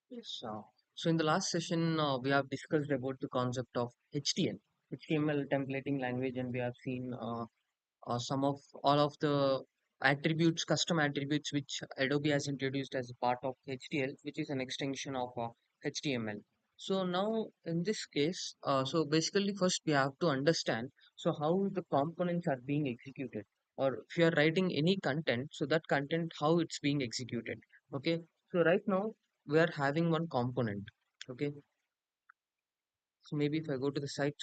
Yes. So in the last session, we have discussed about the concept of HTML templating language, and we have seen some of all of the attributes, custom attributes, which Adobe has introduced as a part of HTML, which is an extension of HTML. So now in this case, so basically first we have to understand so how the components are being executed, or if you are writing any content, so that content how it's being executed. Okay. So right now we are having one component. Okay. So maybe if I go to the site,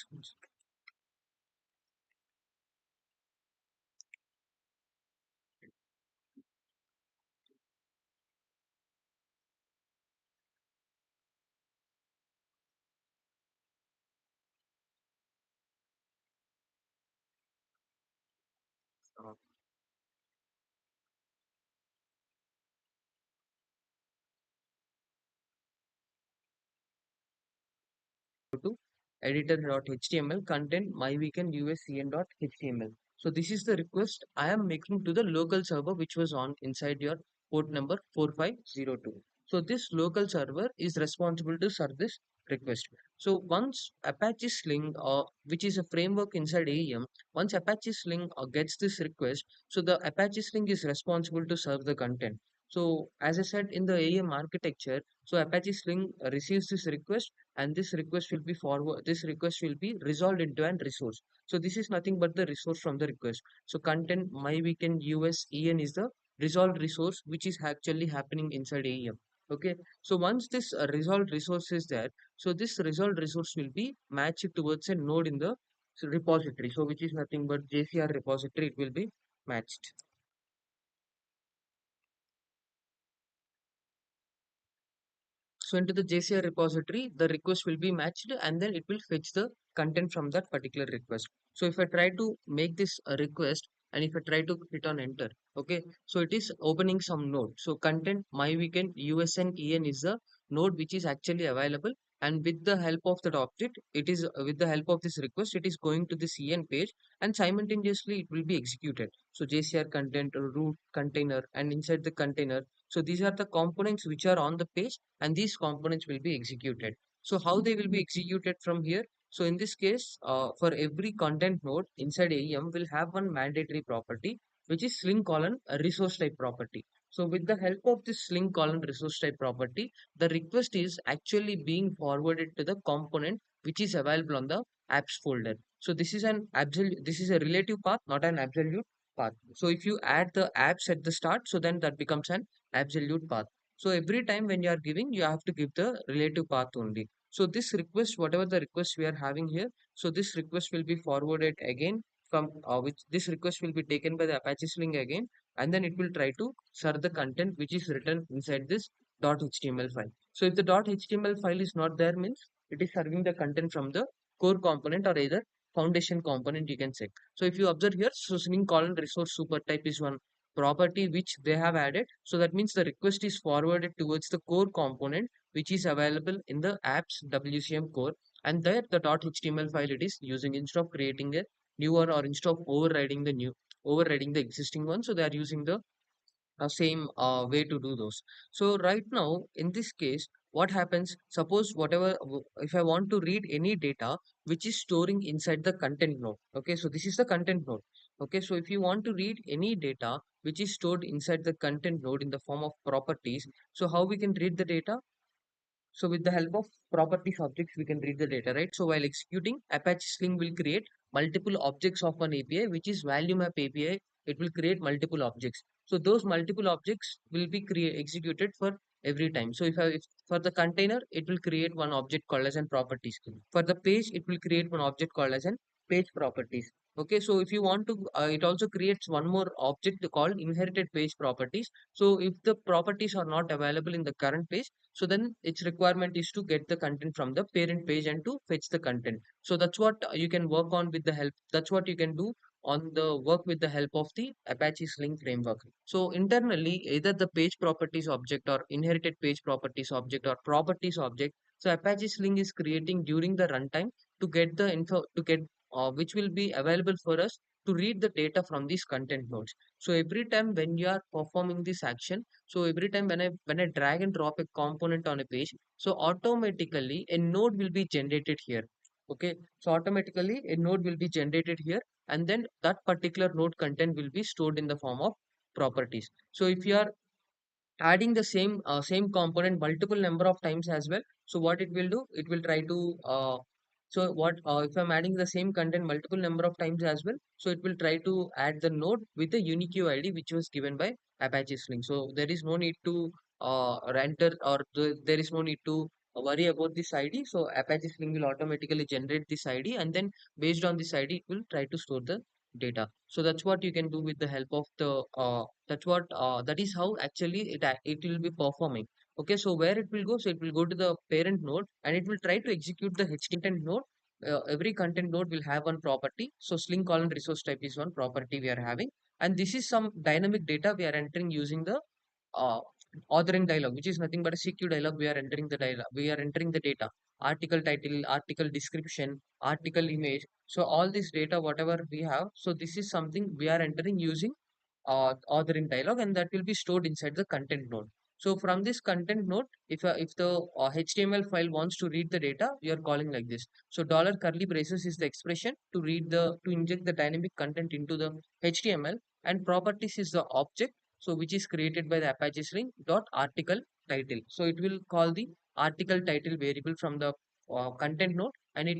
uh, to editor.html content myweekend uscn.html. So this is the request I am making to the local server which was on inside your port number 4502. So this local server is responsible to serve this request. So once Apache Sling, which is a framework inside AEM, once Apache Sling gets this request, so the Apache Sling is responsible to serve the content. So as I said in the AEM architecture, so Apache Sling receives this request, and this request will be resolved into an resource. So this is nothing but the resource from the request. So content my weekend us en is the resolved resource which is actually happening inside AEM. Okay. So once this resolved resource is there, so this resolved resource will be matched towards a node in the repository, so which is nothing but jcr repository, it will be matched. So into the JCR repository, the request will be matched, and then it will fetch the content from that particular request. So if I try to make this a request, and if I try to hit on enter, okay, so it is opening some node. So content my weekend USN is the node which is actually available, and with the help of that object, it is with the help of this request, it is going to this EN page, and simultaneously it will be executed. So JCR content root container, and inside the container, so these are the components which are on the page, and these components will be executed. So how they will be executed from here? So in this case, for every content node inside AEM will have one mandatory property, which is sling colon a resource type property. So with the help of this sling colon resource type property, the request is actually being forwarded to the component which is available on the apps folder. So this is a relative path, not an absolute path. So if you add the apps at the start, so then that becomes an absolute path. So every time when you are giving, you have to give the relative path only. So this request, whatever the request we are having here, so this request will be forwarded again from which this request will be taken by the Apache Sling again, and then it will try to serve the content which is written inside this .html file. So if the .html file is not there, means it is serving the content from the core component or either foundation component, you can check. So if you observe here, so Sling colon resource super type is one property which they have added. So that means the request is forwarded towards the core component which is available in the apps WCM core, and there the .html file it is using instead of creating a newer, or instead of overriding the existing one. So they are using the same way to do those. So right now in this case, what happens, suppose if I want to read any data which is storing inside the content node. Okay, so this is the content node. Okay, so if you want to read any data which is stored inside the content node in the form of properties, so how we can read the data? So with the help of properties objects, we can read the data, right? So while executing, Apache Sling will create multiple objects of an API, which is value map API. It will create multiple objects. So those multiple objects will be executed for every time. So if for the container, it will create one object called as an properties. For the page, it will create one object called as an page properties. Okay, so if you want to, it also creates one more object called inherited page properties. So if the properties are not available in the current page, so then its requirement is to get the content from the parent page and to fetch the content. So that's what you can work on with the help. That's what you can do on the work with the help of the Apache Sling framework. So internally, either the page properties object or inherited page properties object or properties object. So Apache Sling is creating during the runtime to get the info to get which will be available for us to read the data from these content nodes. So every time when you are performing this action, so every time when I drag and drop a component on a page, so automatically a node will be generated here. Okay, so automatically a node will be generated here, and then that particular node content will be stored in the form of properties. So if you are adding the same component multiple number of times as well, so what it will do, it will try to so what if I'm adding the same content multiple number of times as well, so it will try to add the node with the unique id which was given by Apache Sling. So there is no need to enter, or there is no need to worry about this id. So Apache Sling will automatically generate this id, and then based on this id it will try to store the data. So that's what you can do with the help of the that is how actually it will be performing. Okay, so where it will go, so it will go to the parent node and it will try to execute the content node. Every content node will have one property. So sling colon resource type is one property we are having, and this is some dynamic data we are entering using the uh, authoring dialog, which is nothing but a CQ dialog. We are entering the dialog, we are entering the data, article title, article description, article image. So all this data, whatever we have, so this is something we are entering using authoring dialog, and that will be stored inside the content node. So from this content node, if the HTML file wants to read the data, we are calling like this. So dollar curly braces is the expression to inject the dynamic content into the HTML, and properties is the object, so which is created by the Apache String dot article title. So it will call the article title variable from the content node, and it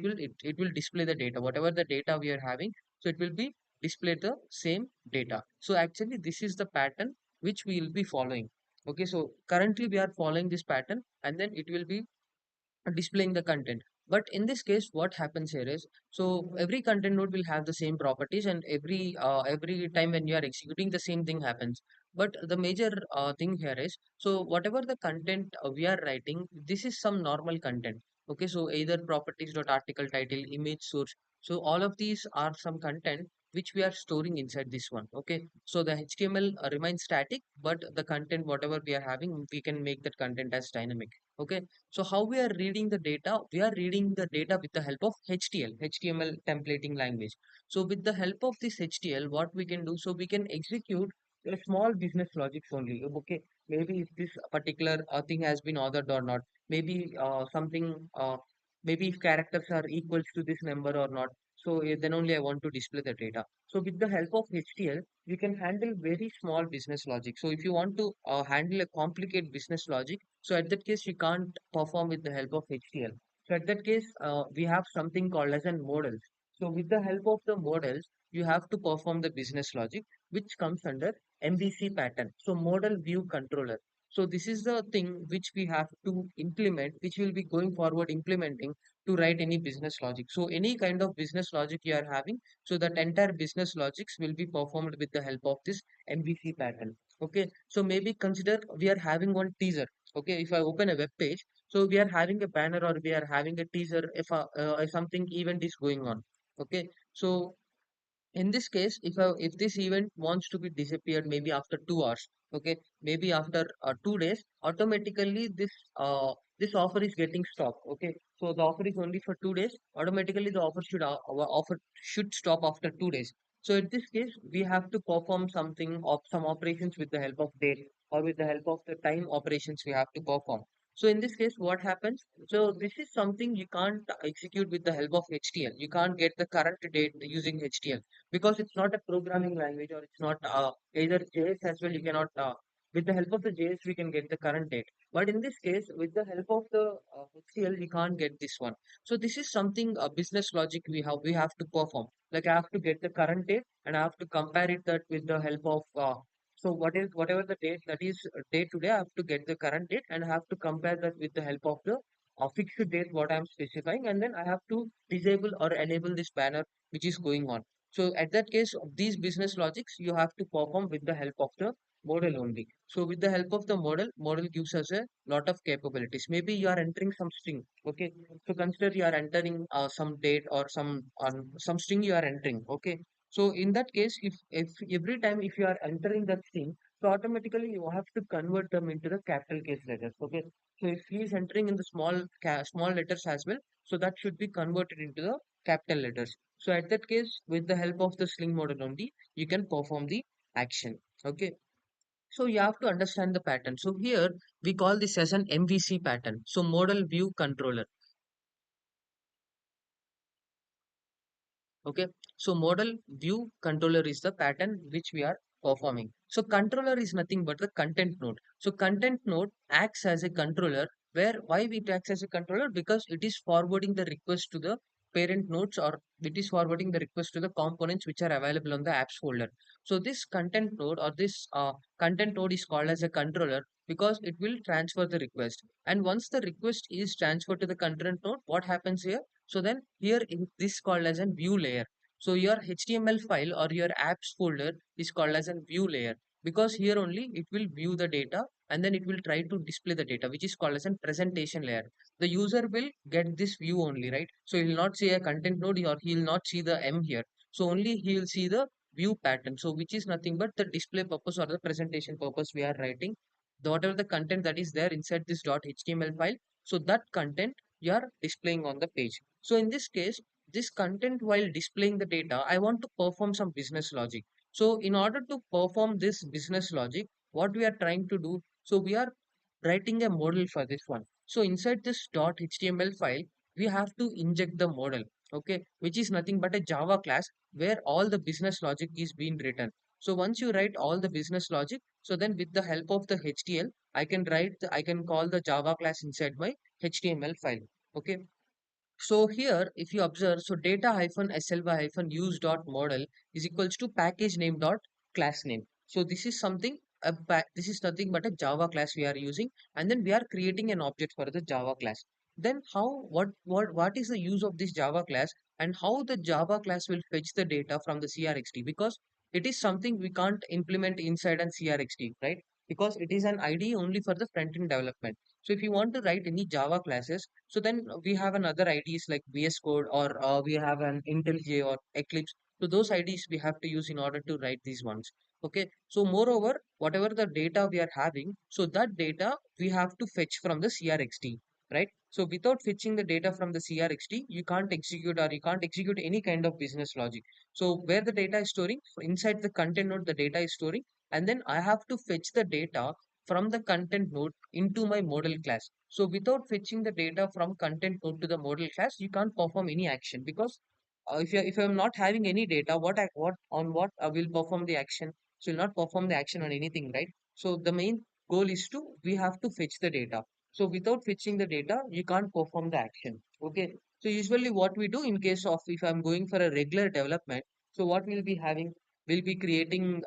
will display the data, whatever the data we are having. So it will be display the same data. So actually this is the pattern which we will be following. Okay, so currently we are following this pattern, and then it will be displaying the content. But in this case what happens here is, so every content node will have the same properties, and every time when you are executing, the same thing happens. But the major thing here is, so whatever the content we are writing, this is some normal content. Okay, so either properties dot article title, image source, so all of these are some content which we are storing inside this one. Okay, so the HTML remains static, but the content whatever we are having, we can make that content as dynamic. Okay, so how we are reading the data? We are reading the data with the help of HTML templating language. So with the help of this HTML, what we can do, so we can execute a small business logics only. Okay, maybe if this particular thing has been ordered or not, maybe maybe if characters are equals to this number or not. So then only I want to display the data. So with the help of HTML, you can handle very small business logic. So if you want to handle a complicated business logic, so at that case, you can't perform with the help of HCL. So at that case, we have something called as an models. So with the help of the models, you have to perform the business logic, which comes under MVC pattern. So model view controller. So this is the thing which we have to implement, which will be going forward implementing to write any business logic. So any kind of business logic you are having, so that entire business logics will be performed with the help of this MVC pattern. Okay, so maybe consider we are having one teaser. Okay, if I open a web page, so we are having a banner or we are having a teaser if something event is going on. Okay, so in this case, if this event wants to be disappeared maybe after 2 hours, okay, maybe after 2 days, automatically this offer is getting stopped. Okay, so the offer is only for 2 days. Automatically, the offer should stop after 2 days. So in this case, we have to perform some operations with the help of date, or with the help of the time operations we have to perform. So in this case, what happens? So this is something you can't execute with the help of HTML. You can't get the current date using HTML because it's not a programming language, or it's not either JS as well. You cannot with the help of the JS we can get the current date, but in this case with the help of the HCL we can't get this one. So this is something business logic we have to perform. Like I have to get the current date and I have to compare it that with the help of so whatever the date that is day today, I have to get the current date and I have to compare that with the help of the fixed date what I'm specifying, and then I have to disable or enable this banner which is going on. So at that case, of these business logics, you have to perform with the help of the model only. So with the help of the model gives us a lot of capabilities. Maybe you are entering some string. Okay. So consider you are entering some date or some string you are entering. Okay. So in that case, if every time if you are entering that string, so automatically you have to convert them into the capital case letters. Okay. So if he is entering in the small letters as well, so that should be converted into the capital letters. So at that case, with the help of the Sling model only, you can perform the action. Okay. So you have to understand the pattern. So here we call this as an MVC pattern. So model view controller. Okay. So model view controller is the pattern which we are performing. So controller is nothing but the content node. So content node acts as a controller, where why it acts as a controller? Because it is forwarding the request to the parent nodes, or it is forwarding the request to the components which are available on the apps folder. So this content node, or this content node, is called as a controller because it will transfer the request. And once the request is transferred to the content node, what happens here? So then here in this called as a view layer. So your HTML file or your apps folder is called as a view layer, because here only it will view the data and then it will try to display the data, which is called as a presentation layer. The user will get this view only, right? So he will not see a content node, or he will not see the M here. So only he will see the view pattern. So which is nothing but the display purpose or the presentation purpose we are writing. Whatever the content that is there inside this .html file, so that content you are displaying on the page. So in this case, this content while displaying the data, I want to perform some business logic. So in order to perform this business logic, what we are trying to do, so we are writing a model for this one. So inside this .html file, we have to inject the model, okay, which is nothing but a Java class where all the business logic is being written. So once you write all the business logic, so then with the help of the HTML, I can call the Java class inside my HTML file. Okay. So here, if you observe, so data hyphen sly hyphen use dot model is equals to package name dot class name. So this is something, this is nothing but a Java class we are using, and then we are creating an object for the Java class. Then how, what is the use of this Java class, and how the Java class will fetch the data from the CRXT? Because it is something we can't implement inside an CRXT, right? Because it is an IDE only for the front end development. So if you want to write any Java classes, so then we have another IDs like VS Code, or we have an IntelliJ or Eclipse. So those IDs we have to use in order to write these ones. Okay. So moreover, whatever the data we are having, so that data we have to fetch from the CRXT, right? So without fetching the data from the CRXT, you can't execute, or you can't execute any kind of business logic. So where the data is storing, inside the content node, the data is storing, and then I have to fetch the data from the content node into my model class. So without fetching the data from content node to the model class, you can't perform any action, because if I'm not having any data, what I will perform the action? So you'll not perform the action on anything, right? So the main goal is to, we have to fetch the data. So without fetching the data, you can't perform the action. Okay. So usually what we do in case of, if I'm going for a regular development, so what we'll be having, we'll be creating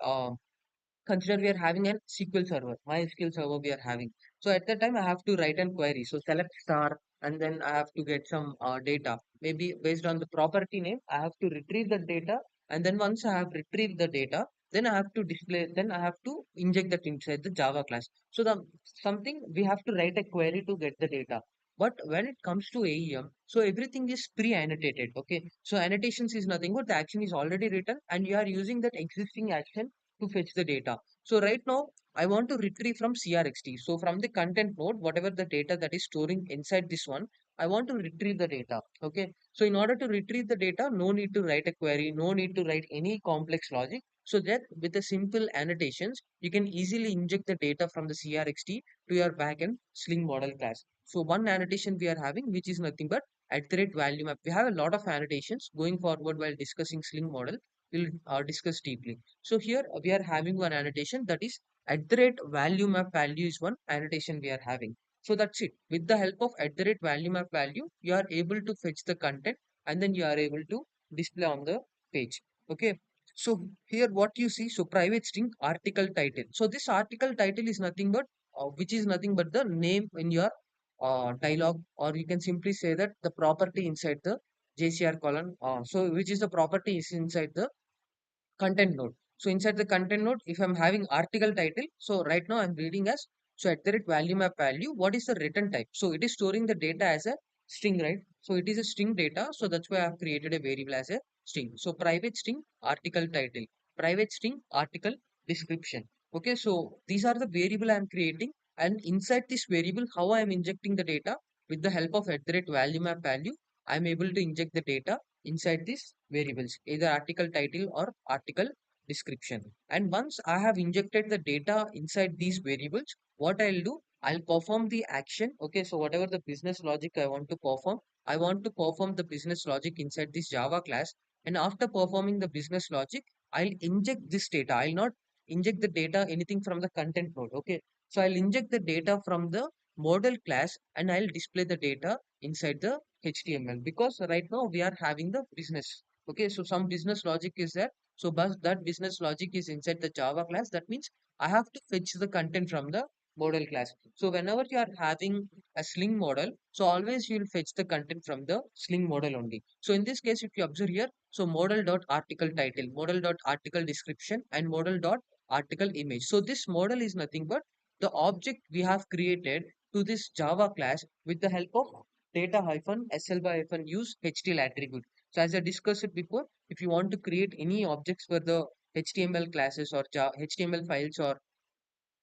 consider we are having an SQL server, MySQL server we are having. So at that time, I have to write an query. So select star, and then I have to get some data. Maybe based on the property name, I have to retrieve the data. And then once I have retrieved the data, then I have to display, then I have to inject that inside the Java class. So the something we have to write a query to get the data. But when it comes to AEM, so everything is pre-annotated. Okay. So annotations is nothing but the action is already written, and you are using that existing action to fetch the data. So right now, I want to retrieve from CRXT. So from the content node, whatever the data that is storing inside this one, I want to retrieve the data. Okay. So in order to retrieve the data, no need to write a query, no need to write any complex logic. So that with the simple annotations, you can easily inject the data from the CRXT to your backend Sling model class. So one annotation we are having, which is nothing but at the rate value map. We have a lot of annotations going forward while discussing Sling model. We'll discuss deeply. So here we are having one annotation, that is at the rate value map value is one annotation we are having. So that's it. With the help of at the rate value map value, you are able to fetch the content, and then you are able to display on the page. Okay. So here what you see, so private string article title. So this article title is nothing but which is nothing but the name in your dialog, or you can simply say that the property inside the JCR column. So which is the property is inside the content node. So inside the content node, if I'm having article title, so right now I'm reading as, so at the rate value map value, what is the return type? So it is storing the data as a string, right? So it is a string data. So that's why I've created a variable as a string. So private string article title, private string article description. Okay. So these are the variable I'm creating, and inside this variable, how I'm injecting the data with the help of at the rate value map value, I'm able to inject the data inside these variables, either article title or article description. And once I have injected the data inside these variables, what I'll do, I'll perform the action. Okay, so whatever the business logic I want to perform, I want to perform the business logic inside this Java class. And after performing the business logic, I'll inject this data. I'll not inject the data anything from the content node. Okay, so I'll inject the data from the model class and I'll display the data inside the HTML, because right now we are having the business. Okay, so some business logic is there. So but that business logic is inside the Java class. That means I have to fetch the content from the model class. So whenever you are having a Sling model, so always you will fetch the content from the Sling model only. So in this case, if you observe here, so model dot article title, model dot article description, and model dot article image. So this model is nothing but the object we have created to this Java class with the help of data hyphen sl by hyphen use HTML attribute. So as I discussed it before, if you want to create any objects for the HTML classes or HTML files or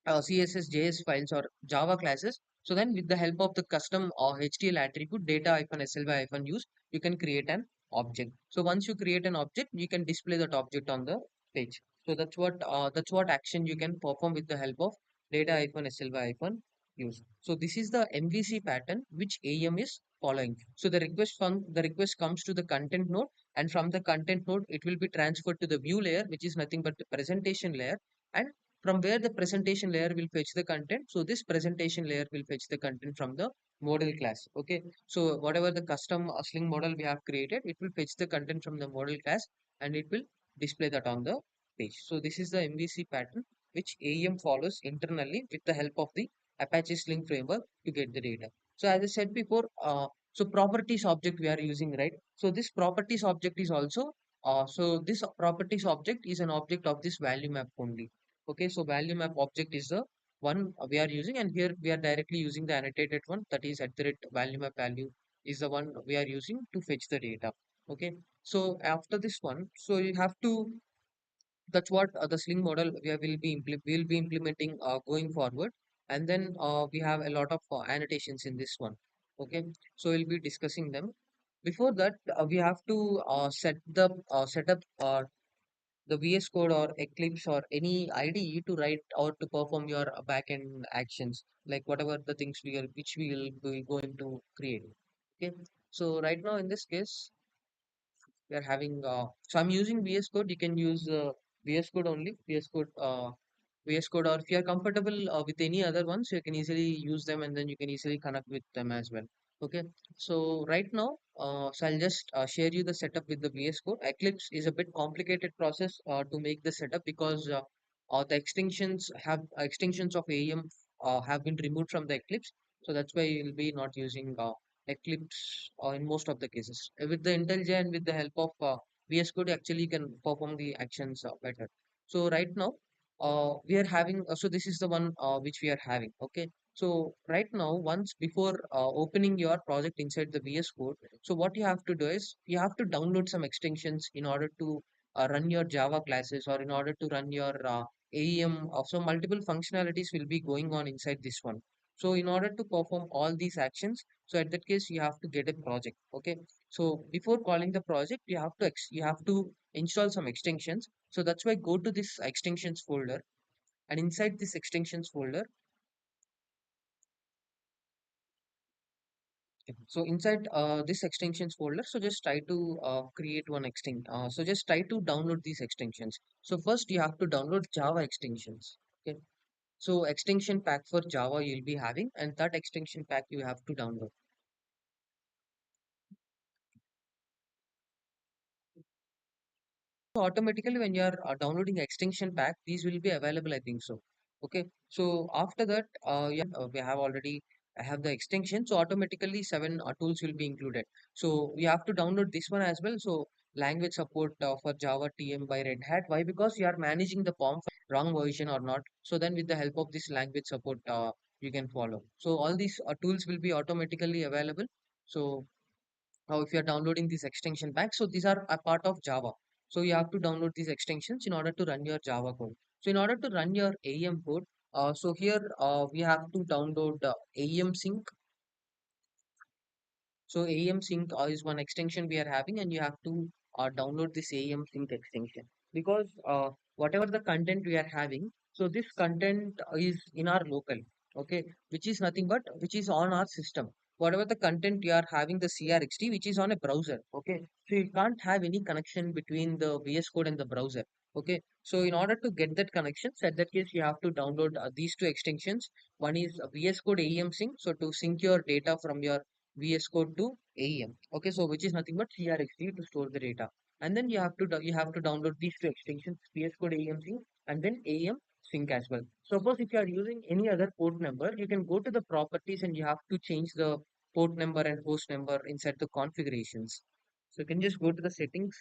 CSS, JS files or Java classes. So then with the help of the custom or HTML attribute data hyphen sly hyphen use, you can create an object. So once you create an object, you can display that object on the page. So that's what action you can perform with the help of data hyphen sly hyphen use. So this is the MVC pattern which AEM is following. So the request comes to the content node, and from the content node it will be transferred to the view layer, which is nothing but the presentation layer, and from where the presentation layer will fetch the content. So this presentation layer will fetch the content from the model class. Okay, so whatever the custom Sling model we have created, it will fetch the content from the model class and it will display that on the page. So this is the MVC pattern which AEM follows internally with the help of the Apache Sling framework to get the data. So as I said before, so properties object we are using, right? So this properties object is also this properties object is an object of this value map only. Okay, so value map object is the one we are using, and here we are directly using the annotated one, that is at the rate value map value is the one we are using to fetch the data. Okay, so after this one, so you have to, that's what the Sling model will be implementing going forward, and then we have a lot of annotations in this one. Okay, so we'll be discussing them. Before that, we have to set up the VS Code or Eclipse or any IDE to write or to perform your backend actions, like whatever the things which we will be going to create. Okay, so right now in this case, we are having so I'm using VS Code. You can use VS Code only, VS Code, or if you are comfortable with any other ones, you can easily use them and then you can easily connect with them as well. Okay, so right now, so I'll just share you the setup with the VS Code. Eclipse is a bit complicated process to make the setup, because the extensions of AEM have been removed from the Eclipse, so that's why you'll be not using Eclipse in most of the cases. With the IntelliJ and with the help of VS Code, actually you can perform the actions better. So right now, we are having so this is the one which we are having. Okay, so right now, once before opening your project inside the VS Code, so what you have to do is you have to download some extensions in order to run your Java classes, or in order to run your AEM. So multiple functionalities will be going on inside this one. So in order to perform all these actions, so at that case you have to get a project. Okay, so before calling the project, you have to install some extensions. So that's why go to this extensions folder, and inside this extensions folder, okay, so inside this extensions folder, so just try to create one so just try to download these extensions. So first you have to download Java extensions. Okay, so extension pack for Java you'll be having, and that extension pack you have to download. So automatically when you are downloading extension pack, these will be available, I think so. Okay, so after that, we have already I have the extension, so automatically seven tools will be included. So we have to download this one as well. So language support for Java TM by Red Hat. Why? Because you are managing the POM wrong version or not. So then with the help of this language support, you can follow. So all these tools will be automatically available. So now if you are downloading this extension pack, so these are a part of Java, so you have to download these extensions in order to run your Java code. So in order to run your AEM code, so here we have to download AEM sync. So AEM sync is one extension we are having, and you have to download this AEM sync extension, because whatever the content we are having, so this content is in our local, okay, which is nothing but which is on our system. Whatever the content you are having the CRXT, which is on a browser, okay, so you can't have any connection between the VS Code and the browser, okay. So in order to get that connection, so at that case you have to download these two extensions. One is VS Code AEM sync, so to sync your data from your VS Code to AEM. Okay, so which is nothing but CRXT to store the data. And then you have to download these two extensions, VS Code AEM sync and then AEM sync as well. Suppose if you are using any other port number, you can go to the properties and you have to change the port number and host number inside the configurations. So you can just go to the settings.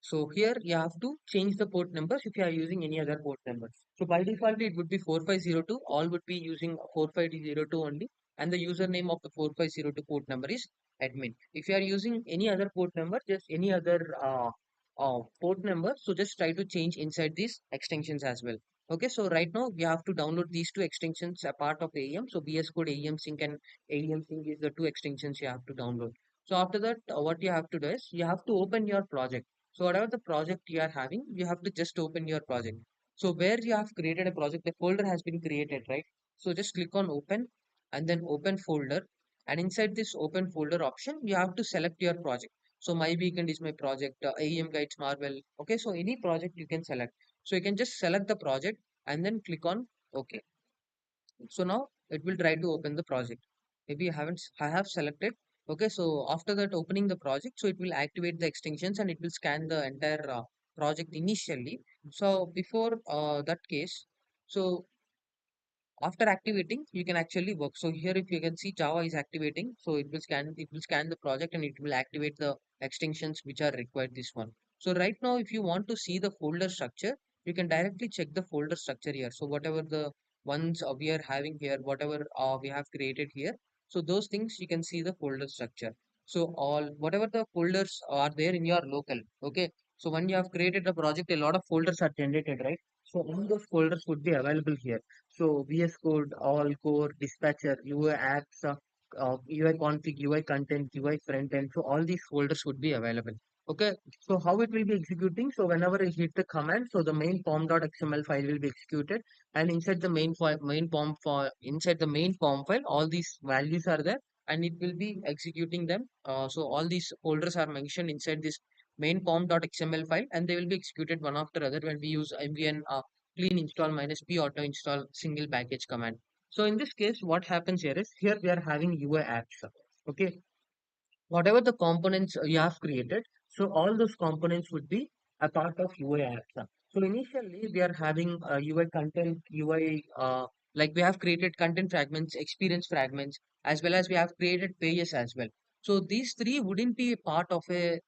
So here you have to change the port numbers if you are using any other port numbers. So by default it would be 4502. All would be using 4502 only, and the username of the 4502 port number is admin. If you are using any other port number, just any other port number, so just try to change inside these extensions as well. Okay, so right now we have to download these two extensions a part of AEM. So VS Code AEM Sync and AEM Sync is the two extensions you have to download. So after that, what you have to do is you have to open your project. So whatever the project you are having, you have to just open your project. So where you have created a project, the folder has been created, right? So just click on open and then open folder. And inside this open folder option, you have to select your project. So my weekend is my project, AEM Guides Marvel. Okay, so any project you can select. So you can just select the project and then click on OK. So now it will try to open the project. Maybe I have selected. Okay, so after that opening the project, so it will activate the extensions and it will scan the entire project initially. So before that case, so after activating you can actually work. So here if you can see Java is activating, so it will scan the project and it will activate the extensions which are required, this one. So right now if you want to see the folder structure, you can directly check the folder structure here. So whatever the ones we are having here, whatever we have created here, so those things you can see the folder structure. So all whatever the folders are there in your local, okay, so when you have created a project, a lot of folders are generated, right? So all those folders would be available here. So VS Code, all core, dispatcher, UI apps, UI config, UI content, UI front end. So all these folders would be available. Okay. So how it will be executing? So whenever I hit the command, so the main pom.xml file will be executed, and inside the inside the main pom file, all these values are there, and it will be executing them. So all these folders are mentioned inside this main pom.xml file, and they will be executed one after other when we use mvn clean install minus p auto install single package command. So in this case, what happens here is here we are having UI apps. Okay, whatever the components you have created, so all those components would be a part of UI apps. So initially we are having UI content, UI like we have created content fragments, experience fragments, as well as we have created pages as well. So these three wouldn't be a part of a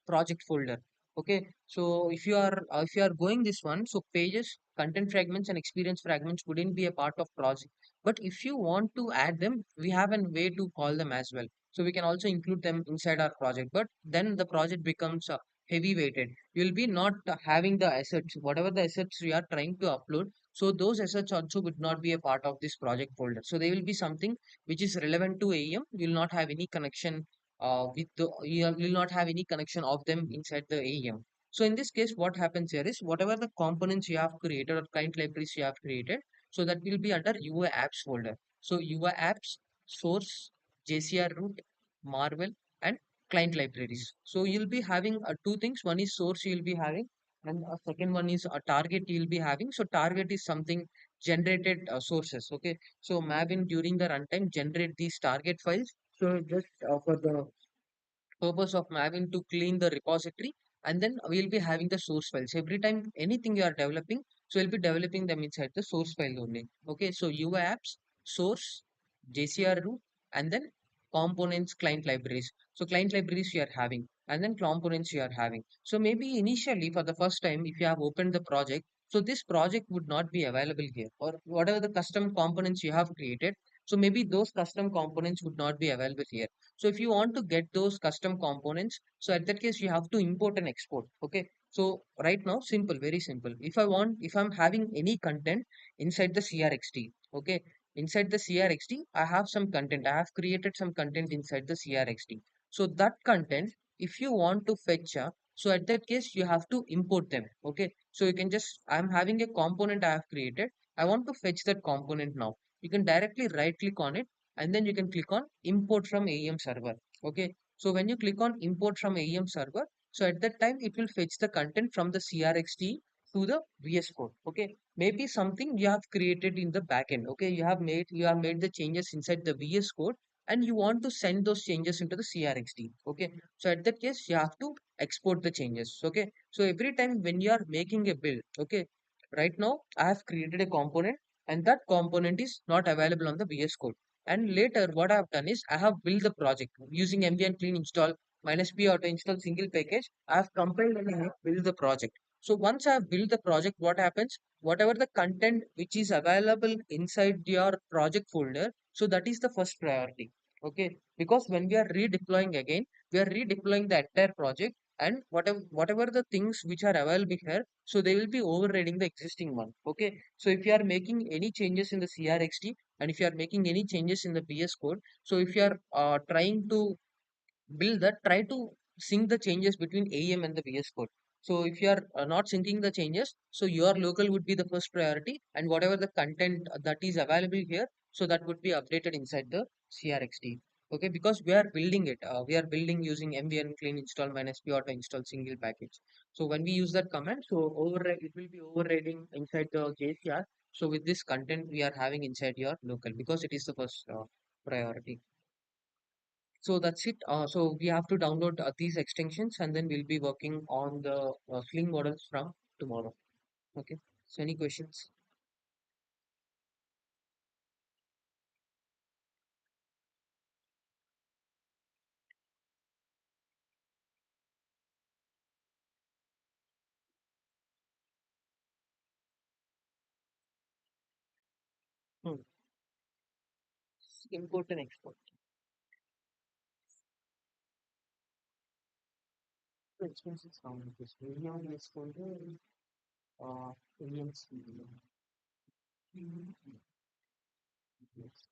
project folder. Okay, so if you are going this one, so pages, content fragments, and experience fragments wouldn't be a part of project. But if you want to add them, we have a way to call them as well. So we can also include them inside our project, but then the project becomes heavy weighted. You'll be not having the assets, whatever the assets we are trying to upload. So those assets also would not be a part of this project folder. So they will be something which is relevant to AEM. You will not have any connection will not have any connection of them inside the AEM. So in this case, what happens here is whatever the components you have created or client libraries you have created, so that will be under UI apps folder. So UI apps, source, JCR root, Marvel, and client libraries. So you'll be having two things. One is source you'll be having, and a second one is a target you'll be having. So target is something generated sources. Okay. So Maven during the runtime generate these target files. So just for the purpose of Maven to clean the repository, and then we'll be having the source files. Every time anything you are developing, so we'll be developing them inside the source file only. Okay, so UI apps, source, JCR root, and then components, client libraries. So client libraries you are having, and then components you are having. So maybe initially for the first time, if you have opened the project, so this project would not be available here, or whatever the custom components you have created. So maybe those custom components would not be available here. So if you want to get those custom components, so at that case you have to import and export. Okay. So right now, simple, very simple. If I'm having any content inside the CRXT, okay. inside the CRXT, I have some content. I have created some content inside the CRXT. So that content, if you want to fetch, so at that case, you have to import them. Okay. So you can just, I'm having a component I have created. I want to fetch that component now. You can directly right click on it and then you can click on import from AEM server. Okay. So when you click on import from AEM server, so at that time, it will fetch the content from the CRXT to the VS Code. Okay, maybe something you have created in the backend. Okay, you have made the changes inside the VS Code and you want to send those changes into the CRXT. Okay, so at that case you have to export the changes. Okay, so every time when you are making a build, okay, right now I have created a component and that component is not available on the VS Code. And later what I have done is I have built the project using mv clean install minus p auto install single package. I have compiled and I have built the project. So once I have built the project, what happens? Whatever the content which is available inside your project folder, so that is the first priority. Okay, because when we are redeploying again, we are redeploying the entire project and whatever the things which are available here, so they will be overriding the existing one. Okay, so if you are making any changes in the CRXT and if you are making any changes in the VS Code, so if you are trying to build that, try to sync the changes between AEM and the VS Code. So if you are not syncing the changes, so your local would be the first priority and whatever the content that is available here, so that would be updated inside the CRXT. Okay, because we are building it. We are building using mvn clean install minus p auto install single package. So when we use that command, so override it will be overriding inside the JCR. So with this content we are having inside your local because it is the first priority. So that's it. So we have to download these extensions and then we'll be working on the Sling models from tomorrow. Okay. So any questions? Hmm. Import and export. So expenses how much is million is for the Indian studio. Yes.